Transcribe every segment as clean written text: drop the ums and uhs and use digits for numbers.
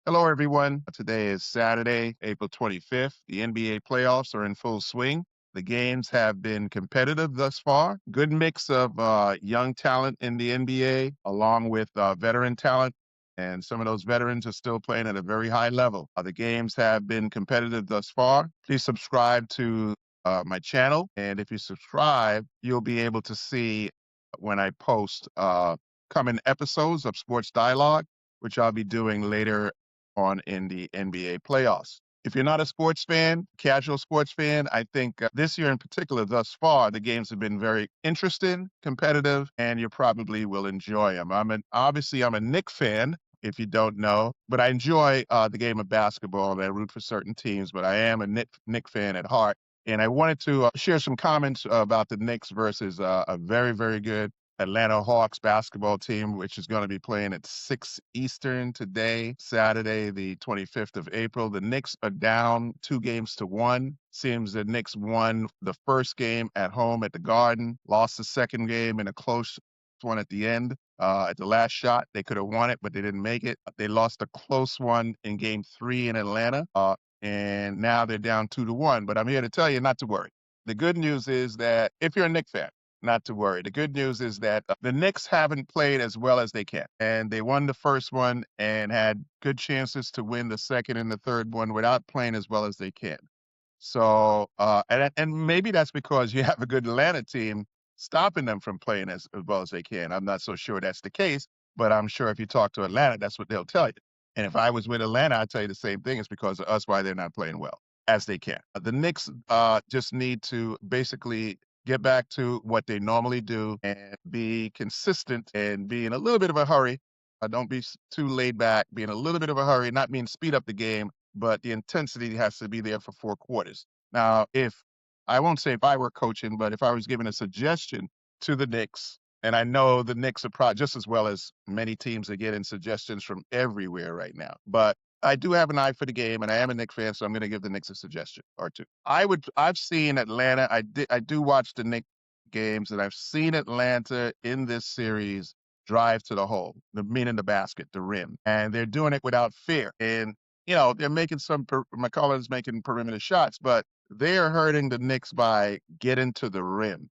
Hello, everyone. Today is Saturday, April 25th. The NBA playoffs are in full swing. The games have been competitive thus far. Good mix of young talent in the NBA, along with veteran talent. And some of those veterans are still playing at a very high level. The games have been competitive thus far. Please subscribe to my channel. And if you subscribe, you'll be able to see when I post coming episodes of Sports Dialogue, which I'll be doing later on in the NBA playoffs. If you're not a sports fan, casual sports fan, I think this year in particular, thus far, the games have been very interesting, competitive, and you probably will enjoy them. Obviously I'm a Knicks fan, if you don't know, but I enjoy the game of basketball and I root for certain teams, but I am a Knicks fan at heart. And I wanted to share some comments about the Knicks versus a very, very good Atlanta Hawks basketball team, which is going to be playing at 6 Eastern today, Saturday, the 25th of April. The Knicks are down 2-1. Seems the Knicks won the first game at home at the Garden, lost the second game in a close one at the end. At the last shot, they could have won it, but they didn't make it. They lost a close one in game 3 in Atlanta, and now they're down 2-1. But I'm here to tell you not to worry. The good news is that if you're a Knicks fan, not to worry. The good news is that the Knicks haven't played as well as they can. And they won the first one and had good chances to win the second and the third one without playing as well as they can. So, and maybe that's because you have a good Atlanta team stopping them from playing as well as they can. I'm not so sure that's the case, but I'm sure if you talk to Atlanta, that's what they'll tell you. And if I was with Atlanta, I'd tell you the same thing. It's because of us why they're not playing well as they can. The Knicks just need to basically get back to what they normally do and be consistent and be in a little bit of a hurry. Don't be too laid back, be in a little bit of a hurry, not mean speed up the game, but the intensity has to be there for 4 quarters. Now, if I won't say if I were coaching, but if I was giving a suggestion to the Knicks, and I know the Knicks are probably just as well as many teams are getting suggestions from everywhere right now, but I do have an eye for the game, and I am a Knicks fan, so I'm going to give the Knicks a suggestion or two. I've seen Atlanta. I do watch the Knicks games, and I've seen Atlanta in this series drive to the hole, meaning the basket, the rim, and they're doing it without fear. And they're making McCullough's making perimeter shots, but they are hurting the Knicks by getting to the rim.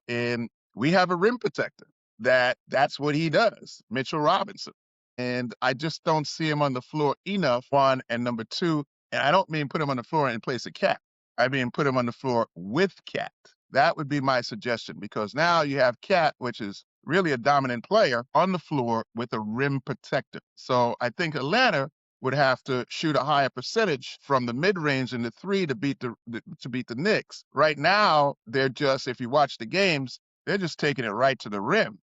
And we have a rim protector that's what he does, Mitchell Robinson. And I just don't see him on the floor enough, one, and number two, and I don't mean put him on the floor in place of Cat. I mean put him on the floor with Cat. That would be my suggestion, because now you have Cat, which is really a dominant player, on the floor with a rim protector. So I think Atlanta would have to shoot a higher percentage from the mid-range and the three to beat the Knicks. Right now, they're just, if you watch the games, they're just taking it right to the rim.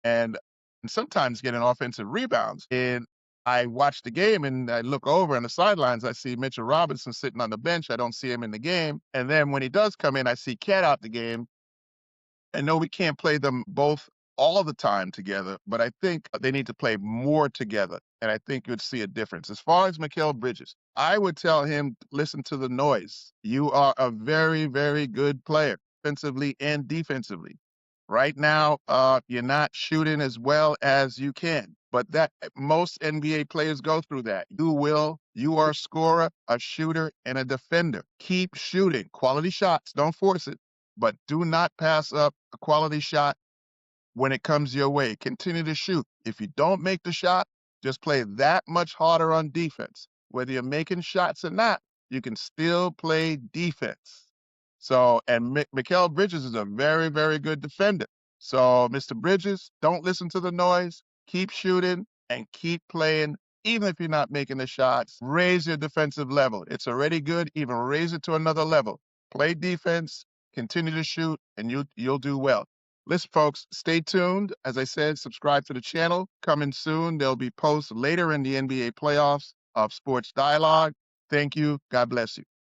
And sometimes getting offensive rebounds. And I watch the game and I look over on the sidelines. I see Mitchell Robinson sitting on the bench. I don't see him in the game. And then when he does come in, I see Cat out the game. And no, we can't play them both all the time together, but I think they need to play more together. And I think you'd see a difference. As far as Mikal Bridges, I would tell him, listen to the noise. You are a very, very good player, offensively and defensively. Right now, you're not shooting as well as you can, but that most NBA players go through that. You are a scorer, a shooter, and a defender. Keep shooting quality shots. Don't force it, but do not pass up a quality shot when it comes your way. Continue to shoot. If you don't make the shot, just play that much harder on defense. Whether you're making shots or not, you can still play defense. So, and Mikal Bridges is a very, very good defender. So, Mr. Bridges, don't listen to the noise. Keep shooting and keep playing. Even if you're not making the shots, raise your defensive level. It's already good. Even raise it to another level. Play defense, continue to shoot, and you'll do well. Listen, folks, stay tuned. As I said, subscribe to the channel. Coming soon, there'll be posts later in the NBA playoffs of Sports Dialogue. Thank you. God bless you.